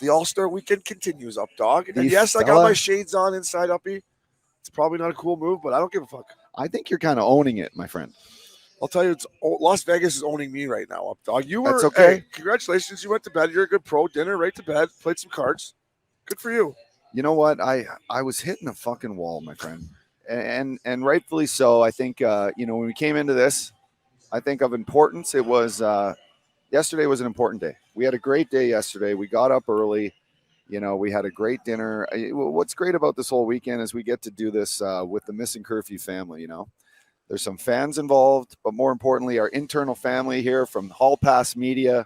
The All-Star weekend continues, up dog. And The yes, I got fella- my shades on inside, Uppy. It's probably not a cool move, but I don't give a fuck. I think you're kind of owning it, my friend. I'll tell you, Las Vegas is owning me right now, up dog. You were That's okay. Hey, congratulations. You went to bed. You're a good pro. Dinner, right to bed. Played some cards. Good for you. You know what? I was hitting a fucking wall, my friend, and rightfully so. I think when we came into this, I think of importance. It was yesterday was an important day. We had a great day yesterday. We got up early. We had a great dinner. What's great about this whole weekend is we get to do this with the Missing Curfew family. There's some fans involved, but more importantly, our internal family here from Hall Pass Media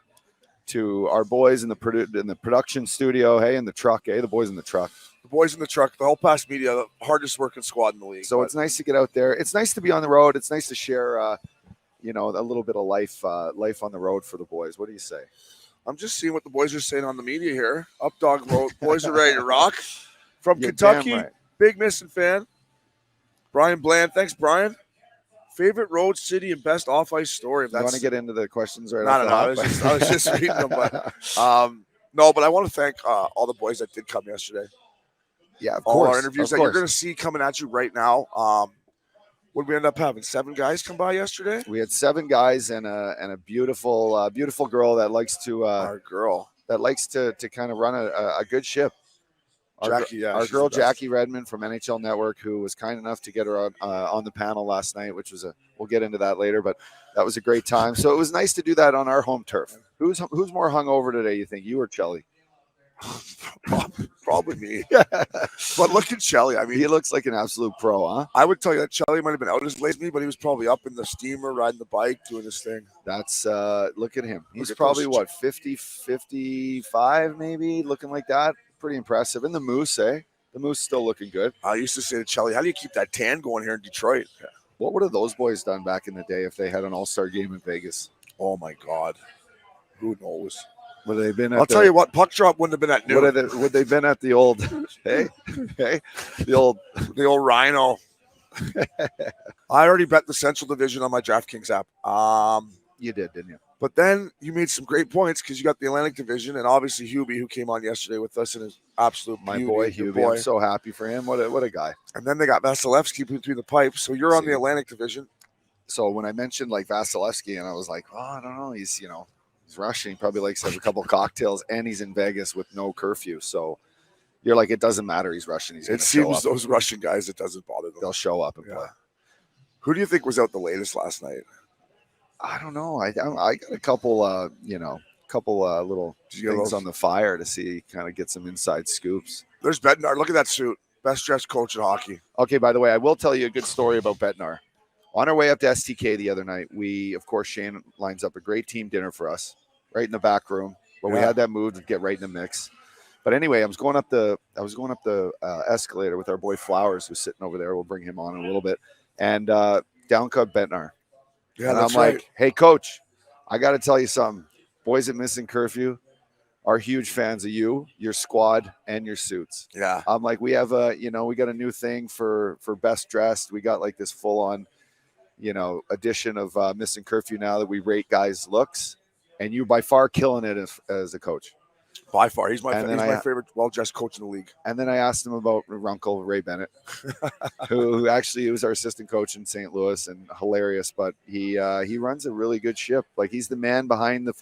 to our boys in the production studio. Hey, in the truck. Hey, the boys in the truck. The boys in the truck, the Hall Pass Media, the hardest working squad in the league. So it's nice to get out there. It's nice to be on the road. It's nice to share, a little bit of life on the road for the boys. What do you say? I'm just seeing what the boys are saying on the media here. Up dog road. Boys are ready to rock. From You're Kentucky, damn right. big Missing fan. Brian Bland. Thanks, Brian. Favorite road, city, and best off-ice story. You want to get into the questions right No, off the I was just reading them. But, no, but I want to thank all the boys that did come yesterday. Yeah, of all course. Our interviews that you're going to see coming at you right now. What did we end up having? 7 guys come by yesterday? We had 7 guys and a beautiful beautiful girl that likes to kind of run a good ship. Our girl Jackie Redmond from NHL Network, who was kind enough to get her on the panel last night, which was we'll get into that later, but that was a great time. So it was nice to do that on our home turf. Who's more hungover today, you think, you or Chelly? Probably me. But look at Chelly. I mean, he looks like an absolute pro, huh? I would tell you that Chelly might have been out as late as me, but he was probably up in the steamer, riding the bike, doing his thing. That's look at him. He's probably 50, 55 maybe, looking like that. Pretty impressive. And the Moose, eh? The Moose still looking good. I used to say to Chelly, how do you keep that tan going here in Detroit? What would have those boys done back in the day if they had an all-star game in Vegas? Oh, my God. Who knows? Would they been? I'll tell you what, puck drop wouldn't have been at noon. Would they been at the old? hey, the old Rhino. I already bet the Central Division on my DraftKings app. You did, didn't you? But then you made some great points because you got the Atlantic Division and obviously Hubie, who came on yesterday with us, and is absolute my boy Hubie. I'm so happy for him. What a guy. And then they got Vasilevsky between the pipes. So you're on the Atlantic Division. So when I mentioned like Vasilevsky, and I was like, oh, I don't know, he's Russian. He probably likes to have a couple cocktails, and he's in Vegas with no curfew. So you're like, it doesn't matter. He's Russian. It seems those Russian guys, it doesn't bother them. They'll show up and play. Who do you think was out the latest last night? I don't know. I got a couple, little things on the fire to see, kind of get some inside scoops. There's Bednar. Look at that suit. Best dressed coach in hockey. Okay, by the way, I will tell you a good story about Bednar. On our way up to STK the other night, Shane lines up a great team dinner for us right in the back room. But we had that move to get right in the mix. But anyway, I was going up the escalator with our boy Flowers, who's sitting over there. We'll bring him on in a little bit. And down cut Bednar. Yeah, and I'm like, hey, coach, I got to tell you something. Boys at Missing Curfew are huge fans of you, your squad, and your suits. Yeah. I'm like, we have we got a new thing for best dressed. We got like this full on, edition of Missing Curfew now that we rate guys' looks. And you by far killing it as a coach. By far. He's my favorite well-dressed coach in the league. And then I asked him about Runkle, Ray Bennett, who actually was our assistant coach in St. Louis and hilarious, but he runs a really good ship. Like he's the man behind the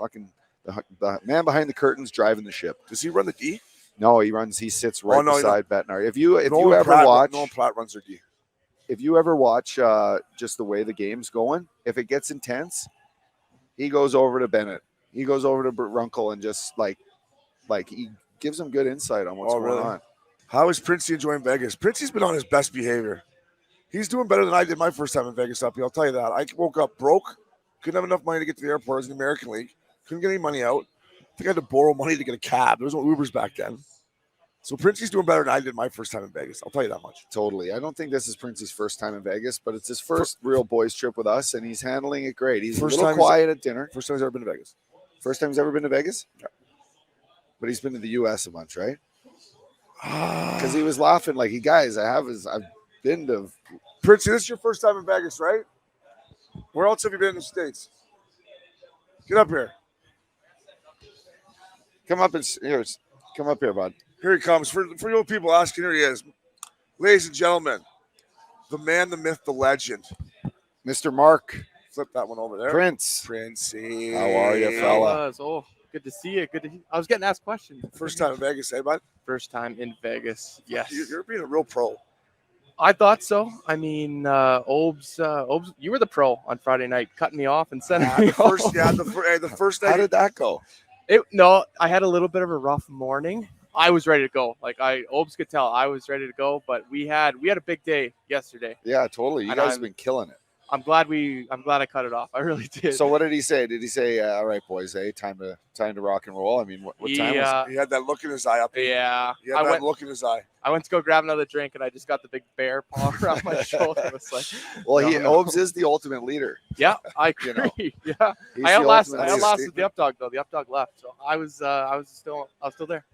man behind the curtains driving the ship. Does he run the D? No, he sits right beside Bednar. If you ever watch Nolan Platt runs their D. If you ever watch just the way the game's going, if it gets intense, he goes over to Bennett. He goes over to Runkle and just like he gives him good insight on what's going on. How is Printzy enjoying Vegas? Printzy's been on his best behavior. He's doing better than I did my first time in Vegas up here. I'll tell you that. I woke up broke. Couldn't have enough money to get to the airport. I was in the American League. Couldn't get any money out. I think I had to borrow money to get a cab. There was no Ubers back then. So Printzy's doing better than I did my first time in Vegas. I'll tell you that much. Totally. I don't think this is Printzy's first time in Vegas, but it's his first real boys trip with us, and he's handling it great. He's a little quiet at dinner. First time he's ever been to Vegas. First time he's ever been to Vegas? Yeah. But he's been to the U.S. a bunch, right? Because he was laughing like, guys, I've been to. Printzy, this is your first time in Vegas, right? Where else have you been in the States? Get up here. Come up and Come up here, bud. Here he comes. For you people asking, here he is. Ladies and gentlemen, the man, the myth, the legend. Mr. Mark Flip that one over there. Prince. Printzy. How are you, fella? Fellas. Oh, good to see you. I was getting asked questions. First time in Vegas, eh, bud? First time in Vegas. Yes. You're being a real pro. I thought so. I mean, Obes, you were the pro on Friday night, cutting me off and sending me home. The first night. How did that go? No, I had a little bit of a rough morning. I was ready to go. Obes could tell I was ready to go, but we had a big day yesterday. Yeah, totally. You And guys have been killing it. I'm glad I cut it off. I really did. So what did he say? Did he say, "All right, boys, time to rock and roll"? I mean, what time was it? He had that look in his eye up there. Yeah. He had that look in his eye. I went to go grab another drink, and I just got the big bear paw around my shoulder. It was like, Well, no. Obes is the ultimate leader. Yeah, I agree. You know, yeah, He's I the outlasted ultimate the up dog though. The up dog left, so I was still there.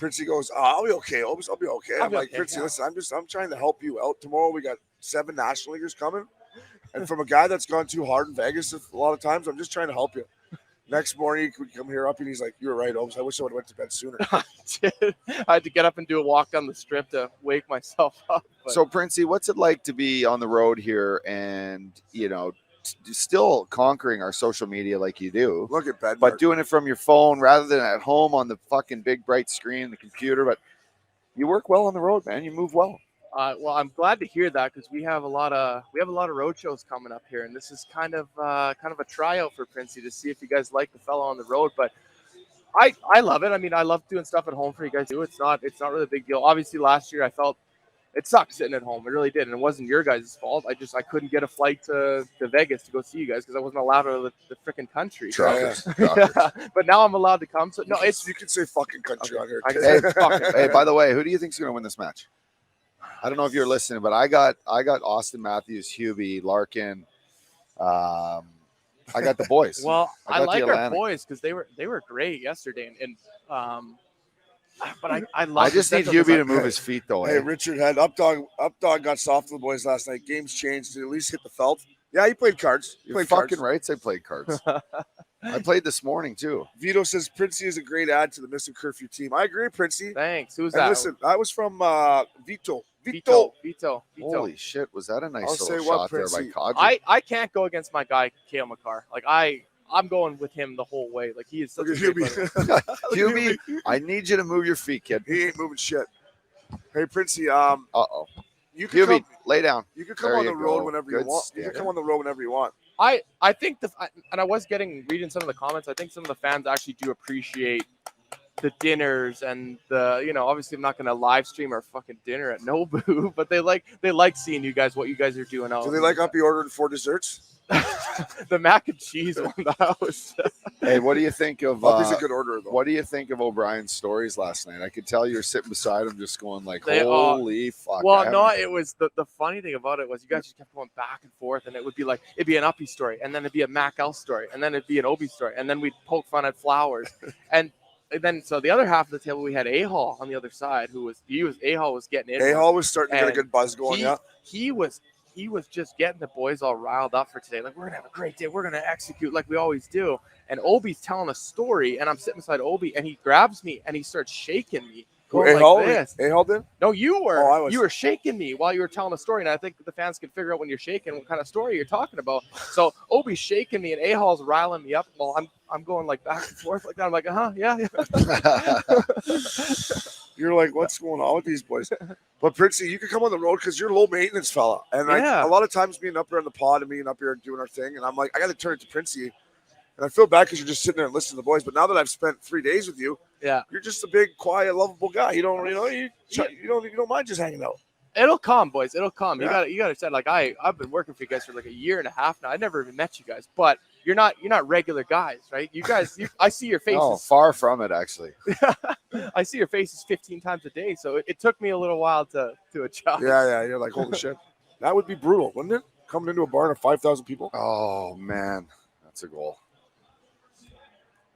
Printzy goes, I'll be okay, Obes. I'll be okay. I'll I'm be like, okay, Printzy, yeah. listen, I'm trying to help you out. Tomorrow we got 7 national leaguers coming. And from a guy that's gone too hard in Vegas a lot of times, I'm just trying to help you. Next morning, he could come here up and he's like, "You're right, Obes. I wish I would have went to bed sooner." I had to get up and do a walk down the strip to wake myself up. But So, Printzy, what's it like to be on the road here and, still conquering our social media like you do, Look at Ben. but doing it from your phone rather than at home on the fucking big bright screen, the computer? But you work well on the road, man. You move well. well, I'm glad to hear that because we have a lot of road shows coming up here, and this is kind of a tryout for Printzy to see if you guys like the fellow on the road. But I love it. I mean, I love doing stuff at home for you guys too. It's not really a big deal. Obviously, last year I felt it sucked sitting at home. It really did, and it wasn't your guys' fault. I couldn't get a flight to Vegas to go see you guys because I wasn't allowed out of the freaking country. Truckers. Yeah. But now I'm allowed to come. So no, you can say fucking country on here. I can Hey, say fucking. hey, by the way, who do you think's going to win this match? I don't know if you're listening, but I got Austin Matthews, Hubie, Larkin. I got the boys. Well, I got like the our Atlantic. boys because they were great yesterday, but I love. I just need Central Hubie to 'cause move his feet though. Hey, Eh? Richard had Updog got soft to the boys last night. Games changed to at least hit the felt. Yeah, he played cards. He You're played fucking cards. right. I played cards. I played this morning too. Vito says Printzy is a great add to the Missing Curfew team. I agree, Printzy. Thanks. Who's And that? listen, that was from Vito. Vito. Holy shit, was that a nice I'll little say what, shot there by Printzy, Kadri? I can't go against my guy Kale McCarr. I'm going with him the whole way. Like he is such Look a at great Hubie. player. Hubie, I need you to move your feet, kid. He ain't moving shit. Hey, Printzy, Uh-oh. you can Hubie, come. lay down. You can come There on you the road go. whenever Good you want. You stand. can come on the road whenever you want. I think and I was reading some of the comments. I think some of the fans actually do appreciate the dinners and obviously I'm not going to live stream our fucking dinner at Nobu, but they like seeing you guys, what you guys are doing out. Do they like Uppy ordering 4 desserts? the mac and cheese one that was. Hey, what do you think of Uppy's a good order though. what do you think of O'Brien's stories last night? I could tell you're sitting beside him just going like, They are- holy fuck. Well, I no, haven't- it was the funny thing about it was you guys just kept going back and forth, and it'd be an Uppy story, and then it'd be a Mac L story, and then it'd be an Obi story, and then we'd poke fun at Flowers, and then so the other half of the table we had A-Hall on the other side, A-Hall was getting in. A-Hall was starting to get a And good buzz going. Yeah. He was just getting the boys all riled up for today. Like, we're gonna have a great day. We're gonna execute like we always do. And Obi's telling a story, and I'm sitting beside Obi, and he grabs me and he starts shaking me. Going A-Hall? like this. A-Hall did? No, you were. Oh, I was. You were shaking me while you were telling a story, and I think the fans can figure out when you're shaking what kind of story you're talking about. So Obi's shaking me, and A-Hall's riling me up. Well, I'm going like back and forth like that. I'm like, yeah. You're like, what's going on with these boys? But Printzy, you can come on the road because you're a low maintenance fella. And Yeah. a lot of times being up here on the pod and being up here doing our thing, and I'm like, I got to turn it to Printzy. And I feel bad because you're just sitting there and listening to the boys. But now that I've spent 3 days with you, Yeah. you're just a big, quiet, lovable guy. You don't mind just hanging out. It'll come, boys. It'll come. Yeah. You gotta say, like, I've been working for you guys for like a year and a half now. I never even met you guys, but you're not regular guys, right? You guys, I see your faces. Oh, far from it, actually. I see your faces 15 times a day, so it took me a little while to adjust. Yeah. You're like, holy shit. That would be brutal, wouldn't it? Coming into a barn of 5,000 people. Oh, man. That's a goal.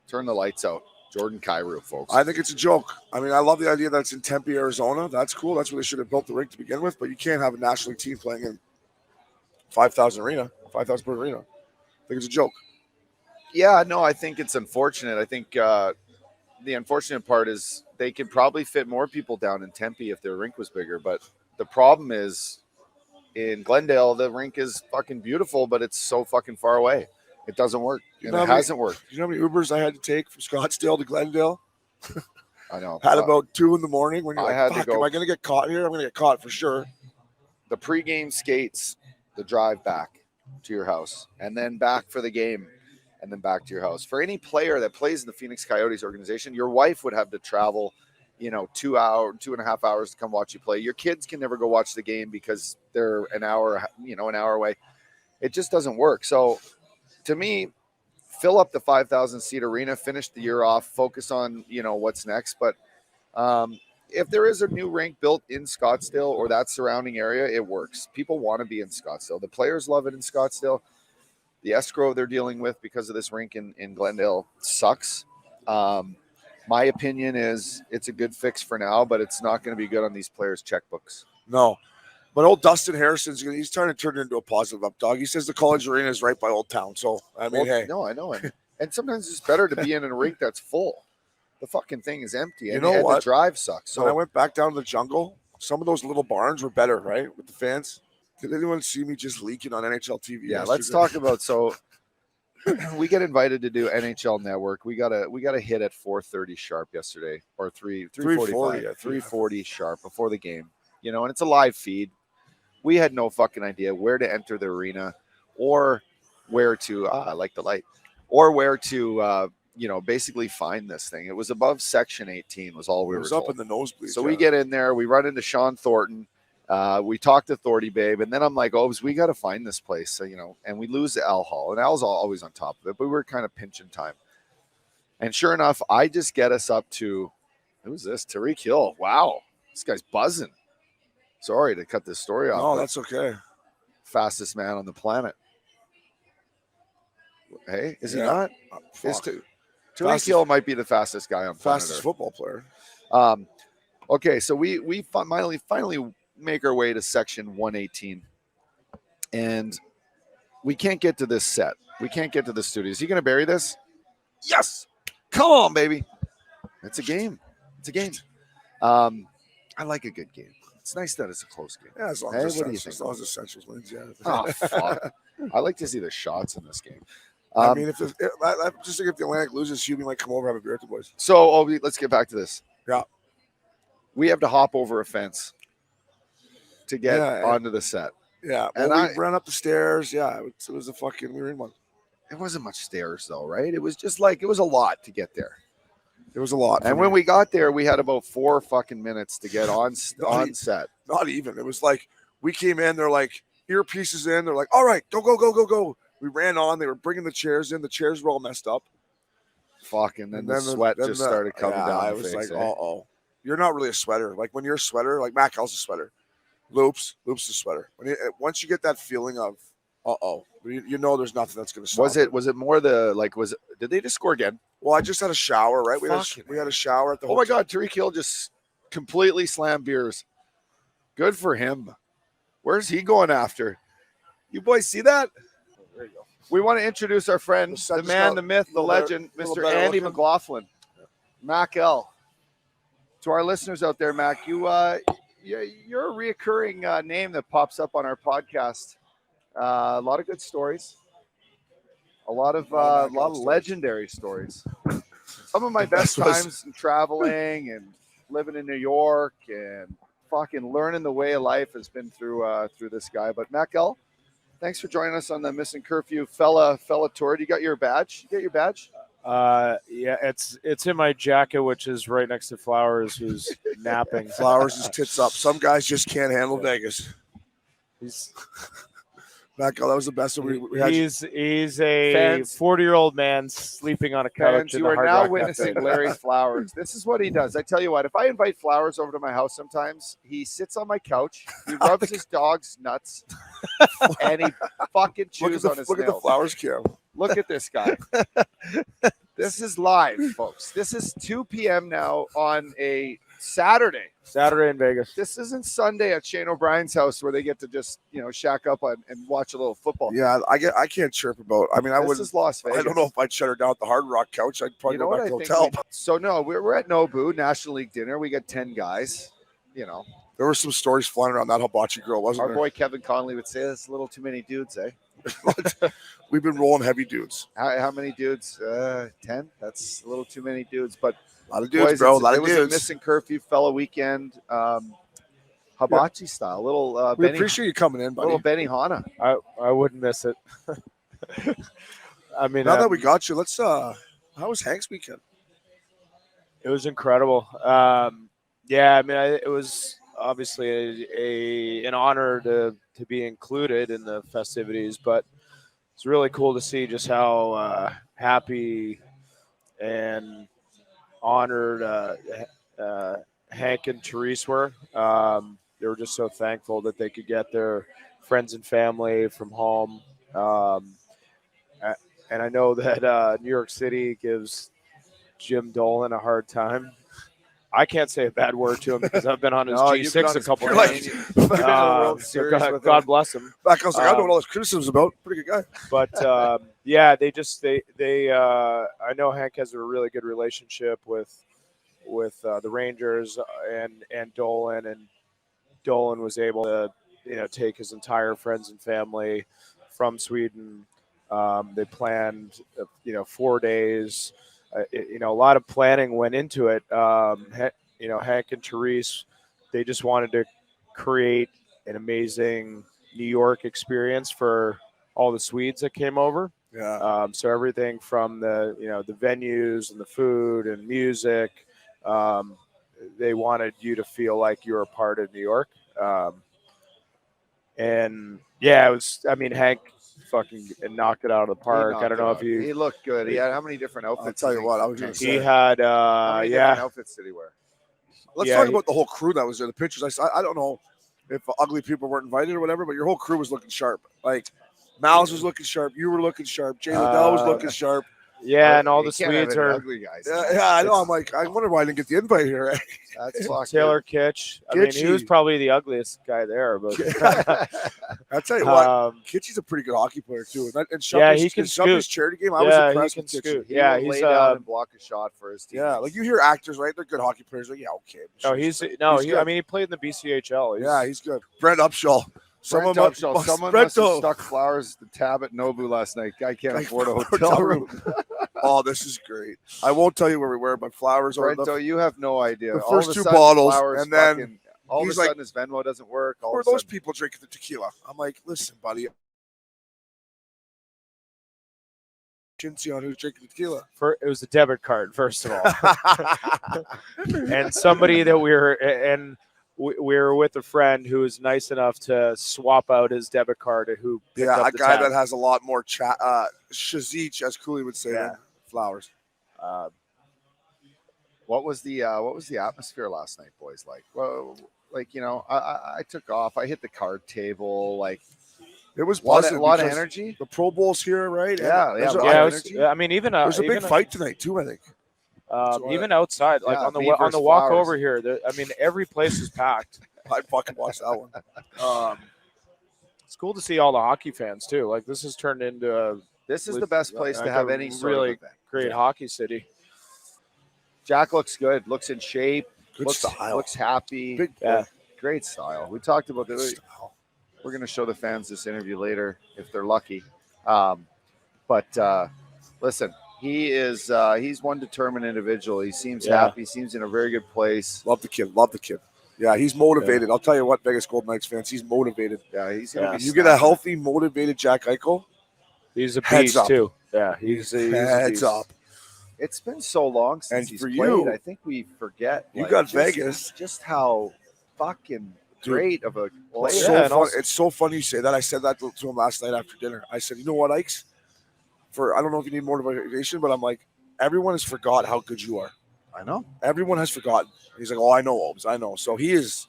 Turn the lights out. Jordan Cairo, folks. I think it's a joke. I mean, I love the idea that it's in Tempe, Arizona. That's cool. That's where they should have built the rink to begin with. But you can't have a National League team playing in 5,000 person arena. I think it's a joke. Yeah, no, I think it's unfortunate. I think the unfortunate part is they could probably fit more people down in Tempe if their rink was bigger. But the problem is in Glendale, the rink is fucking beautiful, but it's so fucking far away. It doesn't work, and it hasn't worked. You know how many Ubers I had to take from Scottsdale to Glendale? I know. Had about 2 a.m. when you're I like, had to fuck, go- am I going to get caught here? I'm going to get caught for sure. The pregame skates, the drive back to your house, and then back for the game, and then back to your house. For any player that plays in the Phoenix Coyotes organization, your wife would have to travel, 2.5 hours to come watch you play. Your kids can never go watch the game because they're an hour away. It just doesn't work. So to me, fill up the 5,000 seat arena, finish the year off, focus on, what's next. But if there is a new rink built in Scottsdale or that surrounding area, it works. People want to be in Scottsdale. The players love it in Scottsdale. The escrow they're dealing with because of this rink in Glendale sucks. My opinion is it's a good fix for now, but it's not going to be good on these players' checkbooks. No. But old Dustin Harrison's he's trying to turn it into a positive up dog. He says the college arena is right by Old Town. So, I mean, hey. No, I know. And sometimes it's better to be in a rink that's full. The fucking thing is empty. You know what? The drive sucks. So when I went back down to the jungle, some of those little barns were better, right? With the fans. Did anyone see me just leaking on NHL TV? Yeah, yesterday? let's talk about we get invited to do NHL Network. We got a hit at 4:30 sharp yesterday, or 3:45, 3:40 sharp before the game. And it's a live feed. We had no fucking idea where to enter the arena, or where to I like the light, or where to basically find this thing. It was above section 18 was all we were told. Up in the nosebleed. So we get in there, we run into Sean Thornton. We talked to Thordy Babe, and then I'm like, we got to find this place. So, and we lose to Al Hall, and Al's always on top of it, but we were kind of pinching time. And sure enough, I just get us up to, who's this? Tariq Hill. Wow. This guy's buzzing. Sorry to cut this story off. No, that's okay. Fastest man on the planet. Hey, is he not? Tariq Hill might be the fastest guy on planet fastest Earth. Football player. Okay, so we finally make our way to section 118, and we can't get to this set. We can't get to the studio. Is he going to bury this? Yes. Come on, baby. It's a game. I like a good game. It's nice that it's a close game. Yeah, as long as Essentials wins, yeah. Oh, fuck. I like to see the shots in this game. I mean, if the Atlantic loses, Hubie might come over and have a beer with the boys. So, let's get back to this. Yeah. We have to hop over a fence to get onto the set. Yeah. And we ran up the stairs. Yeah. It was we were in one. It wasn't much stairs, though, right? It was just it was a lot to get there. It was a lot. And when we got there, we had about 4 fucking minutes to get on set. Not even. It was like we came in, they're like earpieces in. They're like, all right, go. We ran on. They were bringing the chairs in. The chairs were all messed up. Fuck, and then the sweat just started coming down. I was like, uh-oh. You're not really a sweater. Like when you're a sweater, like Matt Hell's a sweater. Loops a sweater. Once you get that feeling of, uh-oh, you know there's nothing that's going to stop. Was it more did they just score again? Well, I just had a shower, right? We had a shower at the hotel. Oh my God, Tariq Hill just completely slammed beers. Good for him. Where's he going after? You boys see that? There you go. We want to introduce our friend, the man, the myth, the legend, Mr. Andy McLaughlin. Mac L. To our listeners out there, Mac, you're a reoccurring name that pops up on our podcast. A lot of good stories. A lot of legendary stories. Some of my best times in traveling and living in New York and fucking learning the way of life has been through this guy. But Mac L, thanks for joining us on the Missing Curfew fella tour. You got your badge? You get your badge? Yeah, it's in my jacket, which is right next to Flowers, who's napping. Flowers is tits up. Some guys just can't handle Vegas. That was the best one we had. He's a 40-year-old man sleeping on a couch. Fans, you are now witnessing Larry Flowers. This is what he does. I tell you what, if I invite Flowers over to my house sometimes, he sits on my couch, he rubs his dog's nuts, and he fucking chews on his nails. Look at the Flowers cam. Look at this guy. This is live, folks. This is 2 p.m. now on a Saturday. Saturday in Vegas. This isn't Sunday at Shane O'Brien's house where they get to just shack up and watch a little football. Yeah, I can't chirp about. I mean, I This would. is Las Vegas. I don't know if I'd shut her down at the Hard Rock couch. I'd probably go back to the hotel. So no, we're at Nobu National League dinner. We got 10 guys. There were some stories flying around that hibachi grill, wasn't Our there? boy Kevin Conley would say that's a little too many dudes, eh? We've been rolling heavy dudes. How many dudes? 10. That's a little too many dudes. But A lot of dudes, bro. A lot it of was a dudes. missing curfew fellow weekend, hibachi style. Little We Benny, appreciate you coming in, buddy. little Benny Hanna. I wouldn't miss it. I mean, Now that we got you, let's. How was Hank's weekend? it was incredible. Yeah, I mean, it was obviously an honor to be included in the festivities, but it's really cool to see just how happy and honored Hank and Therese were. They were just so thankful that they could get their friends and family from home. And I know that New York City gives Jim Dolan a hard time. I can't say a bad word to him because I've been on his No, you've been G6 on a his couple of plane. times. You've been in the World So Series with God him. bless him. Back, I was like, I don't know what all this criticism's about. Pretty good guy. But yeah, they I know Hank has a really good relationship with the Rangers and Dolan, and Dolan was able to take his entire friends and family from Sweden. They planned 4 days. A lot of planning went into it. Hank and Therese, they just wanted to create an amazing New York experience for all the Swedes that came over. Yeah. So everything from the the venues and the food and music, they wanted you to feel like you were a part of New York. And yeah, it was. I mean, Hank fucking knocked it out of the park. I don't know if he looked good. He had how many different outfits? I'll tell you what, I was gonna he say. had. How many different Yeah. outfits did he wear? Let's Yeah, talk he- about the whole crew that was there. The pictures. I don't know if ugly people weren't invited or whatever, but your whole crew was looking sharp. Like Miles was looking sharp. You were looking sharp. Jay Liddell was looking sharp. Yeah, and all You the can't have Swedes any are ugly guys. Yeah, I know. I'm like, I wonder why I didn't get the invite here. That's fucked. Taylor Kitsch. I mean, he was Kitschy. probably the ugliest guy there, but I tell you what, Kitchy's a pretty good hockey player too. And Yeah, he can his scoot. charity game. I was yeah, he impressed can with Kitchy. scoot. He Yeah, will lay he's down and block a shot for his team. Yeah, like you hear actors, right? They're good hockey players. Like, yeah, okay. He's good. I mean, he played in the BCHL. He's good. Brent Upshall. Someone must have stuck flowers at the tab at Nobu last night. Guy can't afford a hotel room. Oh, this is great. I won't tell you where we were, but flowers are Brento, you have no idea. the All of first a two sudden, bottles, flowers and then fucking, all of a he's like, sudden his Venmo doesn't work. All who are of a those sudden, people drinking the tequila? I'm like, listen, buddy. Chincy on who's drinking tequila. It was a debit card, first of all, and somebody that we were with a friend who was nice enough to swap out his debit card and who picked Yeah, up a the guy tab. that has a lot more shazich, as Cooley would say, Yeah. than flowers. what was the atmosphere last night, boys? Like, well, I took off. I hit the card table. Like, It was a lot buzzing. of because energy. The Pro Bowl's here, right? Yeah, And there's yeah, a- Yeah, lot it of was, energy. I mean, even there's a big even fight tonight too. I think. even outside, like Yeah, on the me on the versus walk Flowers. over here. I mean, every place is packed. I'd fucking watch that one. It's cool to see all the hockey fans too. Like this has turned into a This is the best place to like have a any sort really of event. great hockey city. Jack looks good. Looks in shape. Good looks, style. Looks happy. Big Yeah. Great style. We talked about Good this. style. We're going to show the fans this interview later if they're lucky. But listen, he's one determined individual. He seems Yeah. happy. Seems in a very good place. Love the kid. Love the kid. Yeah, he's motivated. I'll tell you what, Vegas Golden Knights fans, he's motivated. Yeah, he's going to Yeah. be. You get a healthy, motivated Jack Eichel. He's a Heads beast up. too. Yeah, he's a Heads beast. up. It's been so long since And he's for played. you- I think we forget. You got just- Vegas. Just how fucking great of a player. It's Yeah, so and fun. also- It's so funny you say that. I said that to him last night after dinner. I said, you know what, Ikes? I don't know if you need more motivation, but I'm like, everyone has forgot how good you are. I know. Everyone has forgotten. He's like, oh, I know, Obes. I know. So he is.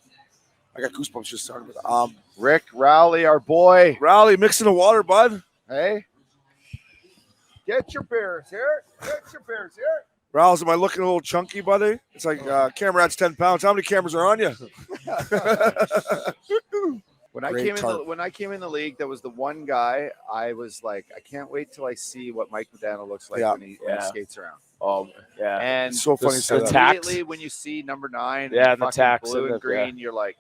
I got goosebumps just talking about it. Rick Rowley, our boy. Rowley, mixing the water, bud. Hey, get your beers here. Get your beers here. Rouse, am I looking a little chunky, buddy? It's like camera adds 10 pounds. How many cameras are on you? When I Great came tarp. when I came in the league, there was the one guy I was like, I can't wait till I see what Mike Modano looks like Yeah. when he skates around. Oh, yeah. And It's so funny you say the that. tax. immediately when you see number 9, Yeah, and and the fucking tax blue and and the- yeah. green, you're like,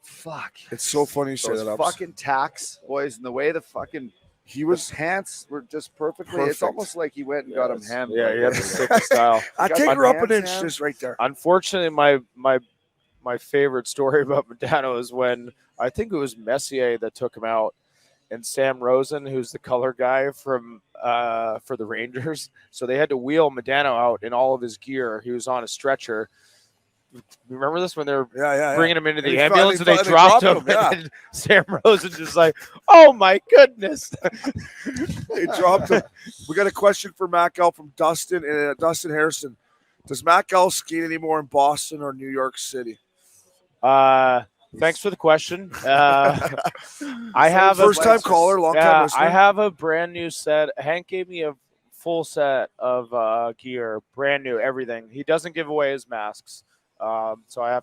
fuck. It's so funny you say Those that. fucking tax boys, and the way the fucking He was. pants were just perfectly. It's Perfect. almost like he went and got him hemmed. Yeah, like you have the this. stick style. I got take my her up an hands inch, down. just right there. Unfortunately, my favorite story about Modano is when I think it was Messier that took him out, and Sam Rosen, who's the color guy from for the Rangers, so they had to wheel Modano out in all of his gear. He was on a stretcher. Remember this when they were Yeah. bringing him into And the he fell- ambulance and and he they fell- and dropped they him, dropped him, yeah. and then Sam Rosen just like, oh my goodness. They dropped him. We got a question for Mac L from Dustin and Dustin Harrison. Does Mac L skate anymore in Boston or New York City? Thanks for the question. I have First time license. caller, long time listener. I have a brand new set. Hank gave me a full set of gear, brand new, everything. He doesn't give away his masks, so I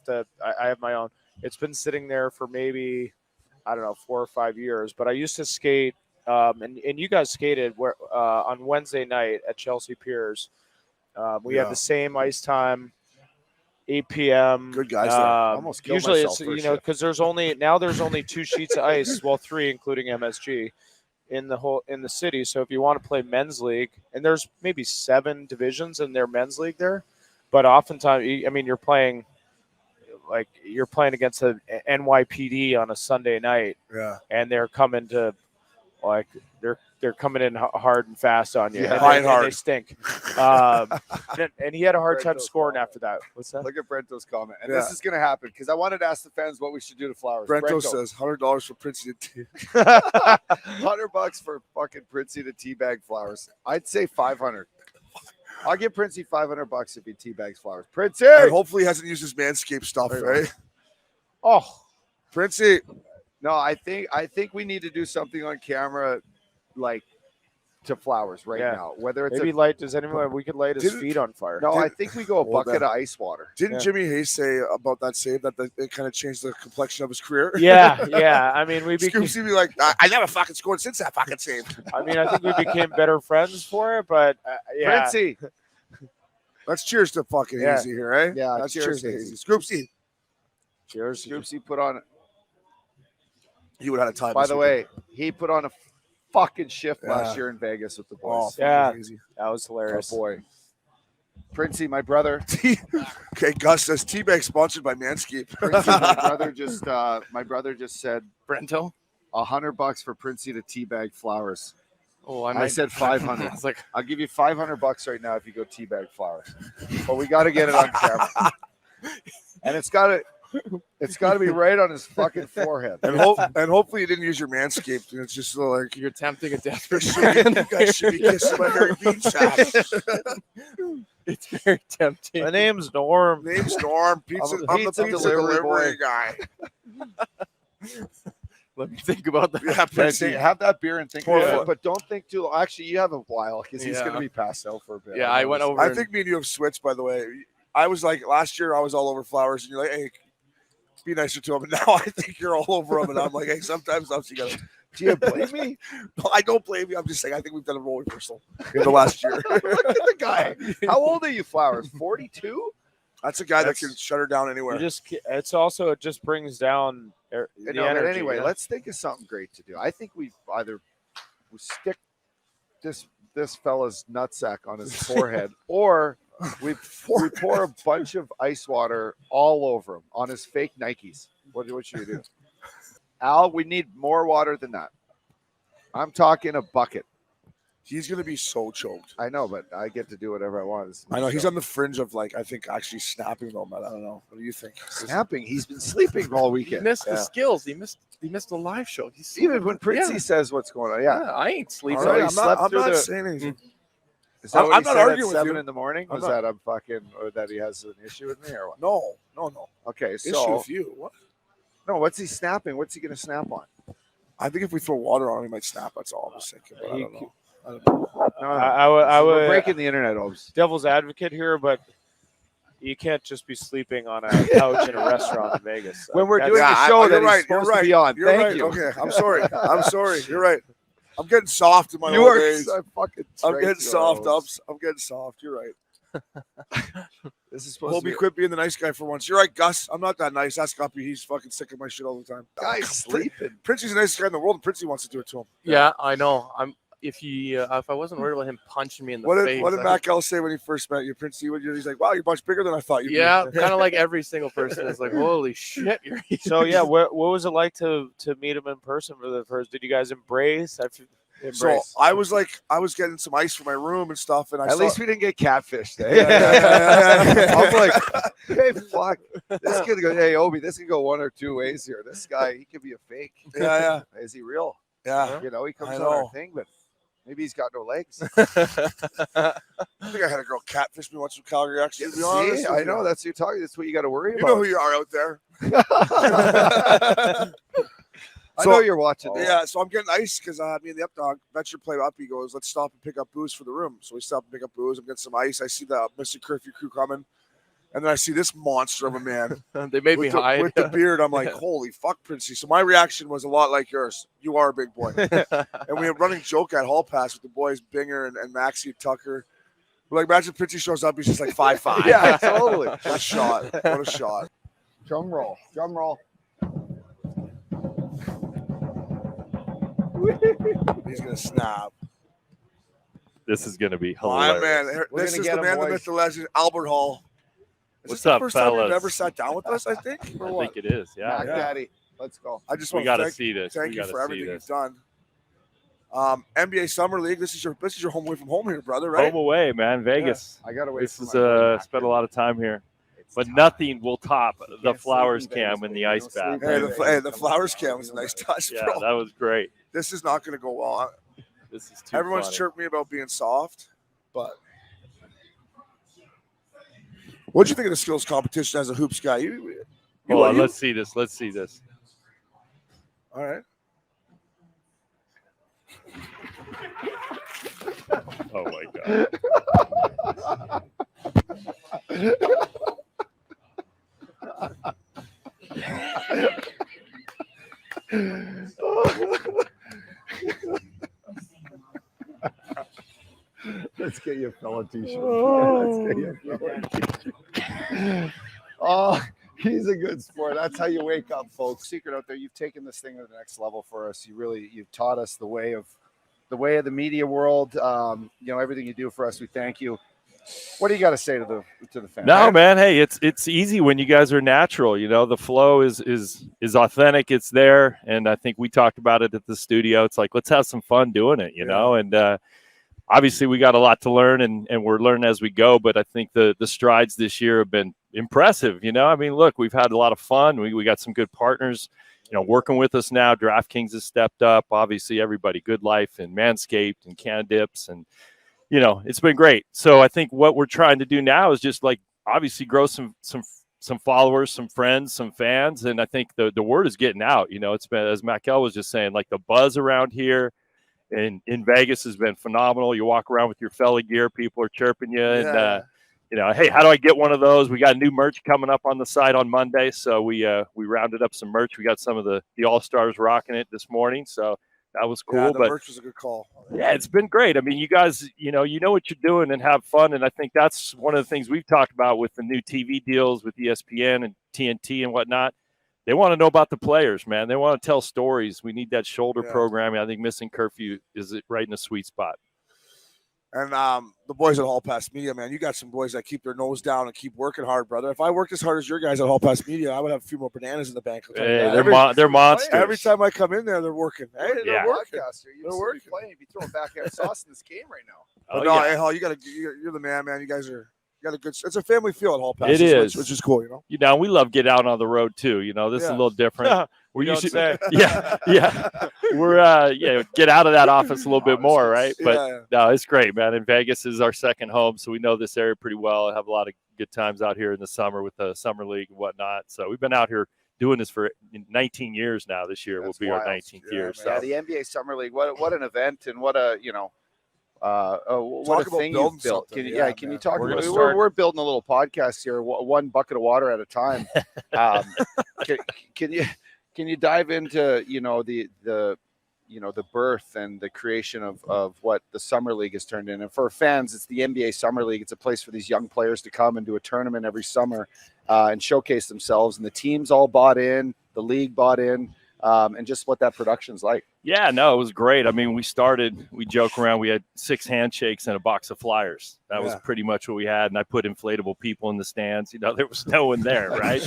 have my own. It's been sitting there for maybe, I don't know, 4 or 5 years. But I used to skate, and you guys skated on Wednesday night at Chelsea Piers. We had the same ice time. 8 p.m. Good guys there. Almost killed Usually myself it's for a because shift. there's only 2 sheets of ice, well 3 including MSG in the city. So if you want to play men's league, and there's maybe 7 divisions in their men's league there, but oftentimes you're playing against the NYPD on a Sunday night, Yeah. and they're coming to they're coming in hard and fast on you. Yeah. And they stink. And he had a hard time scoring after that. What's that? Look at Brento's comment, and Yeah. this is going to happen because I wanted to ask the fans what we should do to flowers. Brento says $100 for Printzy. $100 for fucking Printzy to teabag flowers. I'd say 500. I'll give Printzy $500 if he teabags flowers. And Printzy. hopefully he hasn't used his Manscaped stuff, There you right? Oh, Printzy. No, I think we need to do something on camera, like to flowers right Yeah. now. Whether it's maybe we could light his Didn't- feet on fire. no, I think we go a Hold bucket that. of ice water. Didn't Yeah. Jimmy Hayes say about that save that it kind of changed the complexion of his career? Yeah. I mean, Scoopsy be like, I never fucking scored since that fucking save. I think we became better friends for it, but yeah. Printzy. Let's cheers to fucking Yeah. Hazy here, eh? Yeah, Let's cheers, cheers to Hazy. Hazy. Scoopsy, Cheers. Scoopsy put on. you would have had a time. By this the weekend. way, he put on a fucking shift last Yeah. year in Vegas with the Oh, boys. Yeah. fucking Hazy. That was hilarious. Oh boy. Printzy, my brother. Okay, Gus says Teabag sponsored by Manscaped. Printzy, my brother just said Brento. $100 for Printzy to teabag flowers. Oh, I said 500. I was like, I'll give you $500 right now if you go teabag flowers. But we got to get it on camera, and it's got to be right on his fucking forehead. and hopefully you didn't use your Manscaped. And it's just like you're tempting a desperate you guys should be kissing my hairy bean sack. It's very tempting. My name's Norm. Name's Norm. Pizza. I'm a I'm the pizza pizza delivery delivery boy. guy. Let me think about that. Yeah, Printzy. Have that beer and think Pour about it. it, but don't think too long. Actually, you have a while because he's Yeah. going to be passed out for a bit. Yeah, I went over. I think me and you have switched, by the way. I was like, last year I was all over flowers, and you're like, hey, be nicer to him. And now I think you're all over him, and I'm like, hey, sometimes you got to. Do you blame me? No, I don't blame you. I'm just saying, I think we've done a role reversal in the last year. Look at the guy. How old are you, Flowers? 42? That's a guy that That's- can shut her down anywhere. It just brings down the No, energy. but anyway, yeah. let's think of something great to do. I think we stick this fella's nutsack on his forehead, or we pour a bunch of ice water all over him on his fake Nikes. What should we do? Al, we need more water than that. I'm talking a bucket. He's going to be so choked. I know, but I get to do whatever I want. I know. He's on the fringe of, like, I think actually snapping though, but I don't know. What do you think? snapping. He's been sleeping all he weekend. missed the Yeah. skills. He missed the live show. He's Even when Printzy Yeah. says what's going on. Yeah. I ain't sleeping. All So right, he I'm slept not, I'm through not the- saying anything. Is that what I'm he not said arguing at with 7 you. in the morning? I'm Was not- that I'm fucking, or that he has an issue with me or what? No. Okay, Issue so with you. What? no, what's he snapping? What's he going to snap on? I think if we throw water on him, he might snap. That's all I'm just thinking. But I don't know. I We're would breaking the internet, Obes. devil's advocate here, but you can't just be sleeping on a couch in a restaurant in Vegas. When we're That's- doing the show you're that he's right. supposed You're to be right. on. You're Thank right. you. Okay, I'm sorry. I'm sorry. You're right. I'm getting soft in my You old are days. fucking I'm straight getting to soft, Obes. Ups. I'm getting soft. You're right. This is supposed Hope to you be quit being the nice guy for once. You're right, Gus. I'm not that nice. That's Guppy. He's fucking sick of my shit all the time. guys sleeping. Princey's the nicest guy in the world, and Printzy wants to do it to him. Yeah, I know. If I wasn't worried about him punching me in the face. What did Mac L say when he first met you, Princey? He's like, "Wow, you're much bigger than I thought you'd be." Yeah, kind of like every single person is like, holy shit, you're huge. So yeah, what was it like to meet him in person for the first? Did you guys embrace? So I was getting some ice for my room and stuff, and At least we didn't get catfished. Eh? Yeah. I'm like, hey, fuck. This could go. Hey, Obi, this could go one or two ways here. This guy, he could be a fake. yeah. Is he real? Yeah. You know, he comes I on our know. thing, but maybe he's got no legs. I think I had a girl catfish me once from Calgary. Actually, to be honest, See, I know that's what you're talking. That's what you got to worry You about. know who you are out there. I know you're watching. This. Yeah, so I'm getting ice because me and the Updog venture play up. He goes, "Let's stop and pick up booze for the room." So we stop and pick up booze. I'm getting some ice. I see the MISSIN Curfew crew coming, and then I see this monster of a man They made me hide. with the beard. I'm like, "Holy fuck, Princey!" So my reaction was a lot like yours. You are a big boy, and we have running joke at Hall Pass with the boys Binger and Maxie and Tucker. We're like, imagine Princey shows up. He's just like 5'5". Yeah, totally. What a shot! What a shot! Drum roll. Drum roll. He's gonna snap. This is going to be My hilarious. man, We're this gonna is get the him, man, the boys. myth, the legend, Albert Hall. Is What's this the up, first time you've fellas? ever sat down with us, I think? Or I what? think it is. Yeah. Mac Daddy. Let's go. I just We want got to to see this. thank We you gotta for see everything this. you've done. NBA Summer League. This is your home away from home here, brother, right? Home away, man. Vegas. I got to wait. This for is my boy Mac. spent a lot of time here, It's but tough. nothing will top You the can't flowers sleep in Vegas, cam and baby. the ice Don't bath. sleep Hey, in the, Vegas. hey, the Come flowers on, cam you was a know nice that. touch, Yeah, bro. that was great. This is not going to go well. This is too Everyone's funny. chirped me about being soft, but what'd you think of the skills competition as a hoops guy? Hold on, let's see this. Let's see this. All right. Oh my god. Let's get you a fella t-shirt. Let's get you a fella t-shirt. Oh, he's a good sport. That's how you wake up, folks. Secret out there, you've taken this thing to the next level for us. You've taught us the way of the media world. Everything you do for us, we thank you. What do you got to say to the fans? No, man. Hey, it's easy when you guys are natural. You know, the flow is authentic. It's there, and I think we talked about it at the studio. It's like, let's have some fun doing it, you know. And obviously, we got a lot to learn, and we're learning as we go. But I think the strides this year have been impressive. You know, I mean, look, we've had a lot of fun. We got some good partners, you know, working with us now. DraftKings has stepped up. Obviously, everybody, GoodLife and Manscaped and Cannadips and. You know, it's been great. So I think what we're trying to do now is just like obviously grow some followers, some friends, some fans, and I think the word is getting out. You know, it's been, as Mackell was just saying, like the buzz around here in Vegas has been phenomenal. You walk around with your fella gear, people are chirping you, and you know, hey, how do I get one of those? We got new merch coming up on the site on Monday, so we rounded up some merch. We got some of the All-Stars rocking it this morning, so. That was cool, Yeah, the but merch was a good call. Yeah, it's been great. I mean, you guys, you know what you're doing and have fun, and I think that's one of the things we've talked about with the new TV deals with ESPN and TNT and whatnot. They want to know about the players, man. They want to tell stories. We need that shoulder programming. I think Missing Curfew is right in the sweet spot. And the boys at Hall Pass Media, man, you got some boys that keep their nose down and keep working hard, brother. If I worked as hard as your guys at Hall Pass Media, I would have a few more bananas in the bank. Hey, they're monsters. Every time I come in there, they're working. Hey, Yeah. they're working. They're working. Playing. You'd be throwing backhand sauce in this game right now. But no, hey, Hall, you're the man, man. You guys are got a good. It's a family feel at Hall Pass. It is, which is cool, you know. You know, we love get out on the road too. You know, this is a little different. We usually, say. yeah. We're get out of that office a little bit more, right? But no, it's great, man. And Vegas is our second home, so we know this area pretty well. I have a lot of good times out here in the summer with the summer league and whatnot. So we've been out here doing this for 19 years now. This year will be our 19th year. So the NBA Summer League, what an event, and what a what Talk a about thing building you've built. something. Can you, Yeah, can you man. talk? We're We're, gonna start- we're building a little podcast here, one bucket of water at a time. Can you dive into the birth and the creation of what the summer league has turned in? And for fans, it's the NBA Summer League. It's a place for these young players to come and do a tournament every summer and showcase themselves. And the teams all bought in, the league bought in, and just what that production's like. Yeah, no, it was great. I mean, we joke around. We had 6 handshakes and a box of flyers. That was pretty much what we had. And I put inflatable people in the stands. There was no one there, right?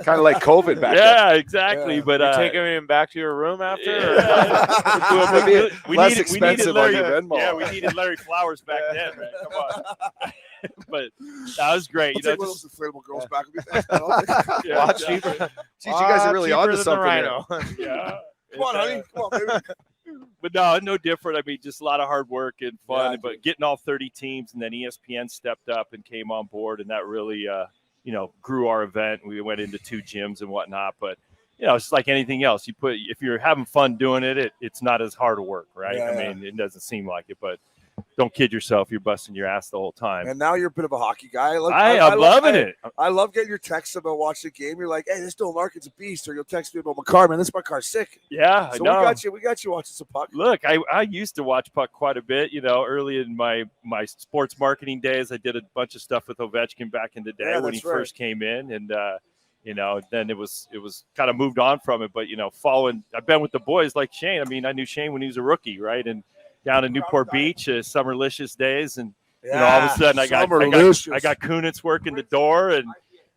Kind of like COVID back then. Yeah, exactly. Yeah. But You taking him back to your room after? yeah. Less expensive on your Venmo. Yeah, we needed Larry Flowers back then, man. Come on. But that was great. I'll take one of those inflatable girls back with me. Yeah, Lot cheaper. Geez, you guys are really Cheaper onto than the something here. Rhino. Yeah. Come on, honey. Come on, baby. But no different. I mean, just a lot of hard work and fun. But getting all 30 teams, and then ESPN stepped up and came on board, and that really, grew our event. We went into 2 gyms and whatnot. But it's like anything else. If you're having fun doing it, it's not as hard of work, right? Yeah, I mean, it doesn't seem like it, but don't kid yourself. You're busting your ass the whole time. And now you're a bit of a hockey guy. I'm loving it. I love getting your texts about watching the game. You're like, hey, this Dylan Larkin's a beast. Or you'll text me about my car, man. This my car's sick. Yeah, So I know. we got you watching some puck. Look, I used to watch puck quite a bit, early in my sports marketing days. I did a bunch of stuff with Ovechkin back in the day Yeah, when he that's right. first came in. And, then it was kind of moved on from it. But, following, I've been with the boys like Shane. I mean, I knew Shane when he was a rookie, right? And down in Newport Beach, Summerlicious days. And, all of a sudden I got Kunitz working the door and,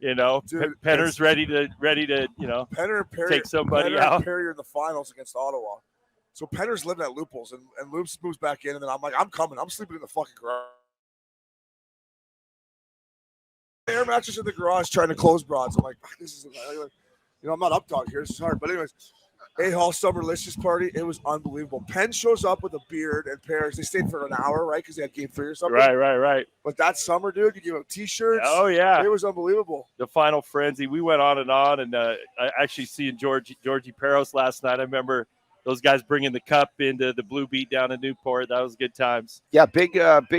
Dude, Penner's ready to Penner and Perry, take somebody Penner out. And Perry are in the finals against Ottawa. So Penner's living at Loopholes, and Loops moves back in, and then I'm like, I'm coming. I'm sleeping in the fucking garage. Air mattress in the garage trying to close broads. I'm like, this is, I'm not up dog here. This is hard. But anyways, A-Hall Summerlicious party. It was unbelievable. Penn shows up with a beard and Paris. They stayed for an hour, right? Because they had game 3 or something. Right. But that summer, dude, you give out T-shirts. Oh, yeah. It was unbelievable. The final frenzy. We went on, and I actually seeing Georgie Peros last night. I remember those guys bringing the cup into the Blue Beat down in Newport. That was good times. Yeah, big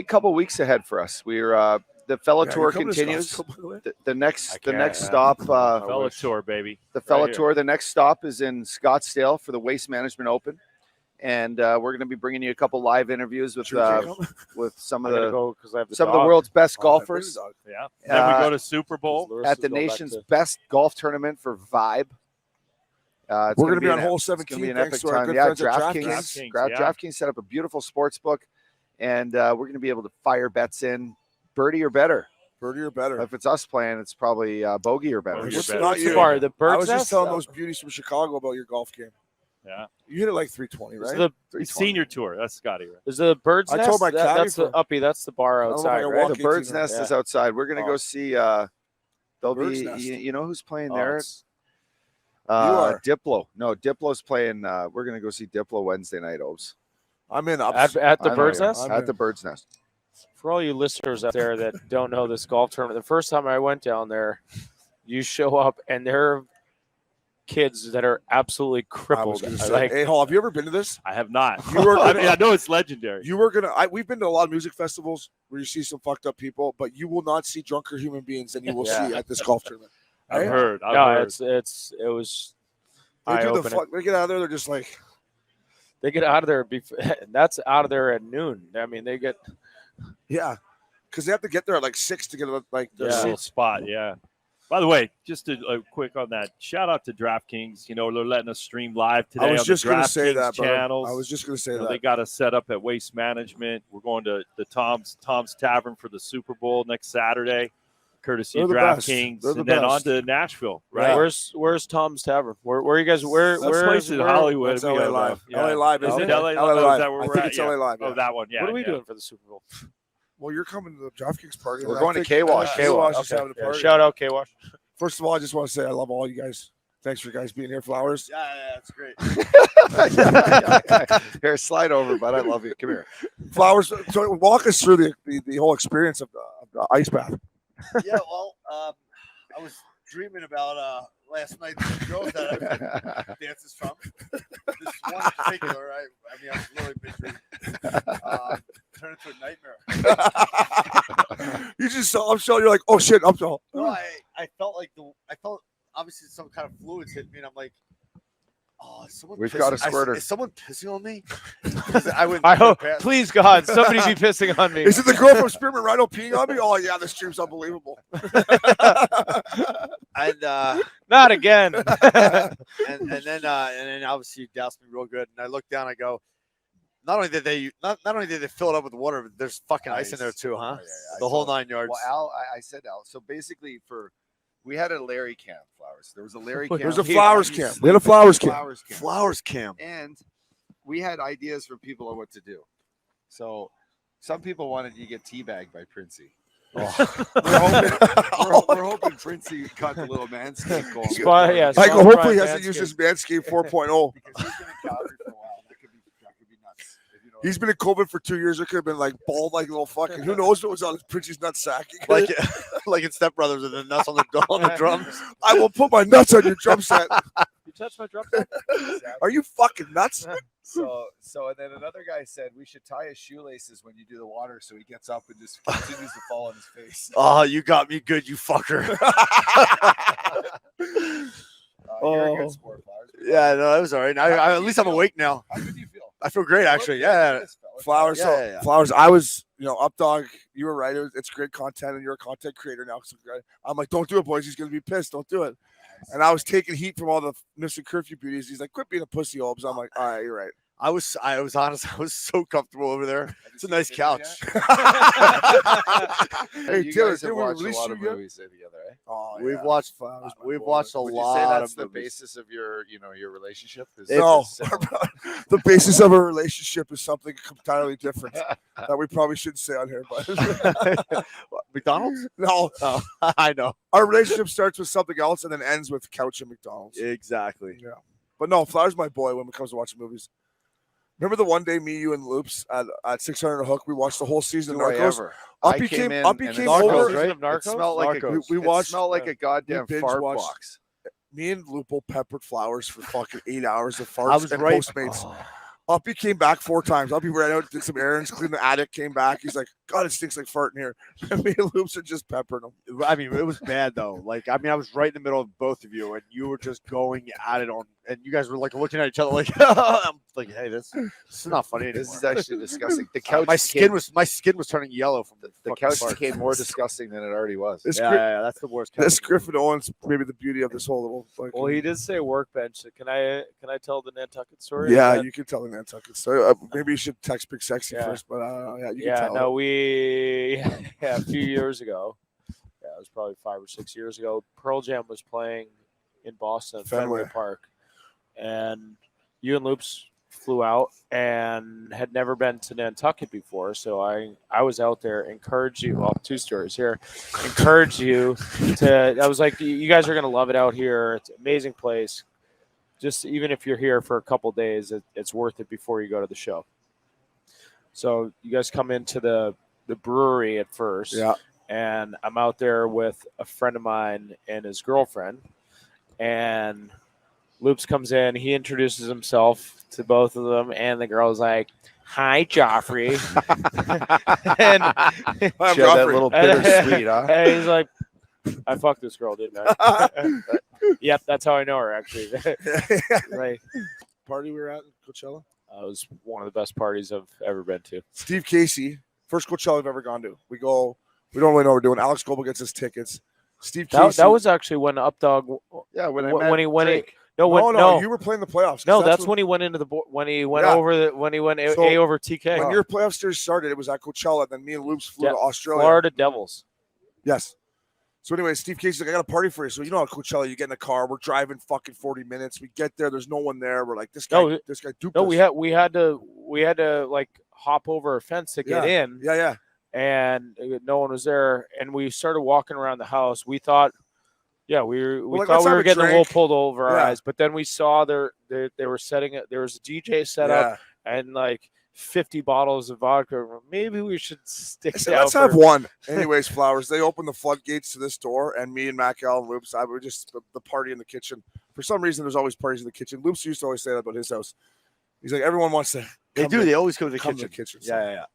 couple weeks ahead for us. We're the Fella Tour continues. The next stop, Fella Tour, baby. The Fella Right Tour. The next stop is in Scottsdale for the Waste Management Open, and we're going to be bringing you a couple live interviews with some of the world's best golfers. Yeah. Then we go to Super Bowl at the nation's best golf tournament for Vibe. We're going to be on hole 17. It's going to be an epic time. Yeah, DraftKings set up a beautiful sports book, and we're going to be able to fire bets in. Birdie or better. If it's us playing, it's probably bogey or better. It's not you. The Bird's I was just Nest? telling those beauties from Chicago about your golf game. Yeah. You hit it like 320, right? The senior tour. That's Scottie, right? Is the Bird's I Nest? told my caddy That's the Uppy. That's the bar don't know if I outside, can right? walk The Bird's Nest is outside. We're going to go see. There'll Bird's be. Nest. You know who's playing there? are. Diplo. No, Diplo's playing. We're going to go see Diplo Wednesday night, Obes. I'm in. At the Bird's Nest? At the Bird's Nest. For all you listeners out there that don't know this golf tournament, the first time I went down there, you show up and there are kids that are absolutely crippled. Hey, Hall, have you ever been to this? I have not. I know it's legendary. We've been to a lot of music festivals where you see some fucked up people, but you will not see drunker human beings than you will see at this golf tournament. I've heard. It was eye-opening. They get out of there, they're just like. They get out of there. That's out of there at noon. I mean, they get. Yeah, because they have to get there at like 6 to get like their little seats. spot. Yeah. By the way, just a quick on that. Shout out to DraftKings. They're letting us stream live today. I was on just the going to say that, channels. I was just going to say that. They got us set up at Waste Management. We're going to the Tom's Tavern for the Super Bowl next Saturday, courtesy of DraftKings, and then on to Nashville. Right? Yeah. Where's Tom's Tavern? Where are you guys? Where's place in Hollywood? That's LA Live. Yeah. LA Live. Is it LA LA Live? Is that where I we're think at? it's LA Live. Oh, that one. Yeah. What are we doing for the Super Bowl? Well, you're coming to the DraftKings party. We're going to K-Wash. K-Wash is having a party. Shout out K-Wash. First of all, I just want to say I love all you guys. Thanks for you guys being here, Flowers. Yeah, that's great. Here, slide over, bud. I love you. Come here. Flowers, so walk us through the whole experience of the ice bath. Yeah, well, I was dreaming about last night the girls that I did dances from. This one in particular, I've really been dreaming. turned into a nightmare. You just saw Upshall. You're like, oh shit, Upshall. No, I felt obviously some kind of fluids hit me, and I'm like, oh, is someone We've pissing? got a squirter. Is someone pissing on me? 'Cause I hope, please God, somebody be pissing on me. Is it the girl from Spearmint Rhino peeing on me? Oh yeah, this stream's unbelievable. And Not again. and then obviously you doused me real good, and I look down, I go, not only did they fill it up with water, but there's fucking ice in there too, huh? Oh, yeah. The whole 9 yards. Well, Al, I said Al. So basically, we had a Larry cam, Flowers. There was a Larry cam. There's a Flowers cam. We had a Flowers cam. Flowers cam. And we had ideas for people on what to do. So some people wanted you to get teabagged by Printzy. We're hoping Printzy got the little Manscaped going. Yeah, Michael, hopefully he Manscaped. hasn't used his Manscaped 4.0. Because he's been in Calgary for a while. That could be nuts. If you know what He's been in COVID for 2 years. It could have been like bald, like little fucking. Who knows what was on his Pritzy's nut sack? Like in Step Brothers with the nuts on the drums. I will put my nuts on your drum set. You touched my drum set? Are you fucking nuts? So and then another guy said we should tie his shoelaces when you do the water so he gets up and just continues to fall on his face. Oh, you got me good, you fucker. You're a good sport, Flowers. Yeah, no, that was all right. At least I'm awake now. How good do you feel? I feel great, actually. Yeah. Flowers. Yeah. Flowers. I was, up dog. You were right. It's great content, and you're a content creator now. So I'm like, don't do it, boys. He's gonna be pissed. Don't do it. And I was taking heat from all the Missing Curfew beauties. He's like, quit being a pussy, Obes. I'm like, all right, you're right. I was honest. I was so comfortable over there. It's a nice couch. Hey, you Taylor, guys did have we watched a release lot you of yet? movies together, eh? Oh, We've yeah. watched. Flowers, my We've boy. watched a Would you say lot that's of the movies. basis of your relationship? Is No, is similar? the basis of a relationship is something entirely different that we probably shouldn't say on here. But McDonald's? no, Oh, I know. our relationship starts with something else and then ends with couch and McDonald's. Exactly. Yeah, but no, Flowers my boy when it comes to watching movies. Remember the one day me, you, and Loops at 600 a hook, we watched the whole season of Do I Narcos. ever? Uppy I came in Uppy and came it over. smelled- Right? It Narcos? smelled like Narcos. We it watched. smelled like a goddamn binge fart watched- box. Me and Lupo peppered Flowers for fucking 8 hours of I farts was and right. Postmates. Uppy came back 4 times. Uppy ran out, did some errands, cleaned the attic, came back. He's like, God, it stinks like fart in here. And me and Loops are just peppering him. I mean, it was bad though. Like, I was right in the middle of both of you, and you were just going at it and you guys were like looking at each other like, I'm like, hey, this is not funny anymore. This is actually disgusting. The couch my skin was turning yellow from the the fucking couch farts. became more disgusting than it already was. This, Yeah, that's the worst. this couch. Griffin Owens, maybe the beauty of this whole little. Fucking, Well, he did say workbench. Can I tell the Nantucket story? yeah, Is that- you can tell the Nantucket story. Maybe you should text Big Sexy Yeah. first, but yeah, you can Yeah, tell. no, we a few years ago. Yeah, it was probably 5 or 6 years ago. Pearl Jam was playing in Boston, Fenway Fenway. Park, and you and Loops flew out and had never been to Nantucket before. So I was out there, encouraged you. Well, 2 stories here. Encouraged you to. I was like, you guys are gonna love it out here. It's an amazing place. Just even if you're here for a couple days, it's worth it before you go to the show. So you guys come into the brewery at first. Yeah. And I'm out there with a friend of mine and his girlfriend. And Loops comes in. He introduces himself to both of them. And the girl's like, hi, Joffrey. and, I'm She had that Joffrey. little bittersweet, huh? and he's like, I fucked this girl, didn't I? Yep, that's how I know her, actually. Like, Party we were at in Coachella. it was one of the best parties I've ever been to. Steve Casey, first Coachella I've ever gone to. We don't really know what we're doing. Alex Goebel gets his tickets. Steve Casey. That was actually when Updog. Yeah, when When he no, you were playing the playoffs. 'cause No, that's when he went into the when he went Yeah. A So, over TK. when your playoff series started, it was at Coachella. Then me and Loops flew Yeah, to Australia. Florida Devils. Yes. So anyway, Steve Casey's like, I got a party for you. So you know, at Coachella, you get in a car. We're driving fucking 40 minutes. We get there. There's no one there. We're like, this guy duped No, us. we had to like hop over a fence to get in, Yeah. and no one was there. And we started walking around the house. We thought, we like, thought let's we have were a getting the wool drink. pulled over our Yeah. eyes. But then we saw they were setting it. There was a DJ set up and like 50 bottles of vodka. Maybe we should stick I it said, out let's have for- one. Anyways, Flowers, they opened the floodgates to this door, and me and Mac Al and Loops, I were just the party in the kitchen. For some reason, there's always parties in the kitchen. Loops used to always say that about his house. He's like, everyone wants to. They come do. to- They always go to the come kitchen. to the kitchen. So. Yeah.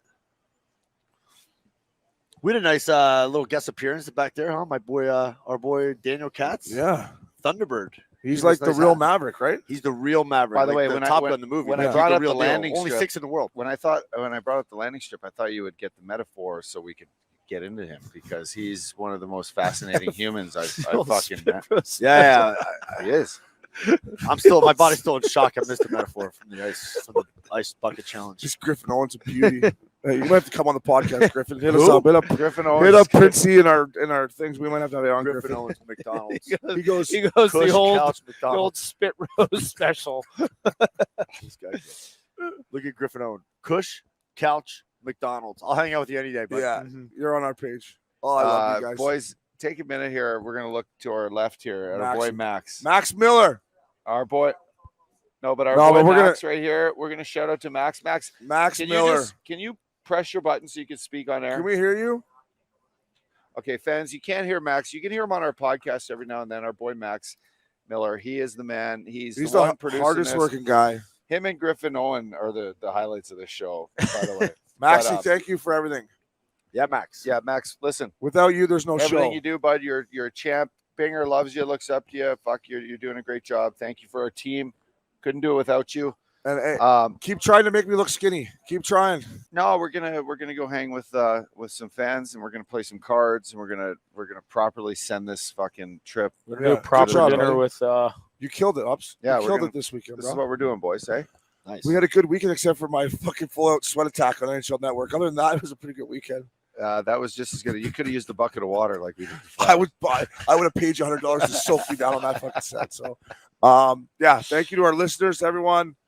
We had a nice little guest appearance back there, huh? My boy, our boy Daniel Katz. Yeah. Thunderbird. He's He like was the nice real hat. Maverick, right? He's the real Maverick. By the like way, the when Top Gun the movie. when Like, I he's brought the up real the deal. landing only strip, 6 in the world. when I brought up the landing strip, I thought you would get the metaphor so we could get into him because he's one of the most fascinating humans I've fucking met. Yeah, He is. I'm my body's still in shock. I missed the metaphor from the ice bucket challenge. Just Griffin Owens a beauty. Hey, you might have to come on the podcast, Griffin. Hit us Who? up. Hit up Griffin Hit Owens. up Printzy in our things. We might have to have it on Griffin Griffin. Owens McDonald's. He goes. He goes Cush the old Couch the McDonald's. old spit roast special. This guy. Look at Griffin Owens. Cush Couch McDonald's. I'll hang out with you any day, bud. Yeah, Mhm. you're on our page. Oh, I love you guys. Boys, take a minute here. We're gonna look to our left here at our boy Max. Max Miller. Our boy. No, but our No, boy but we're Max right here. We're gonna shout out to Max. Max, Max can Miller. can you press your button so you can speak on air? Can we hear you? Okay, fans, you can't hear Max. You can hear him on our podcast every now and then. Our boy Max Miller. He is the man. He's He's the the one producing hardest this. working guy. Him and Griffin Owen are the highlights of this show, by the way. Maxie, But, thank you for everything. Yeah, Max. Yeah, Max, listen. Without you, there's no Everything show. you do, bud, you're a champ. Binger loves you, looks up to you. Fuck, you're doing a great job. Thank you for our team. Couldn't do it without you. And hey, Um, keep trying to make me look skinny. Keep trying. no, we're gonna go hang with some fans, and we're gonna play some cards, and we're gonna properly send this fucking trip. We're gonna do Yeah, a proper good job, dinner buddy. with You killed it, Ups. Yeah, you we're killed gonna- it this weekend, This is bro. what we're doing, boys. Eh? Nice. We had a good weekend except for my fucking full out sweat attack on NHL Network. Other than that, it was a pretty good weekend. That was just as good. You could have used the bucket of water like we did. I would have paid you $100 to soak you down on that fucking set. So yeah, thank you to our listeners, everyone.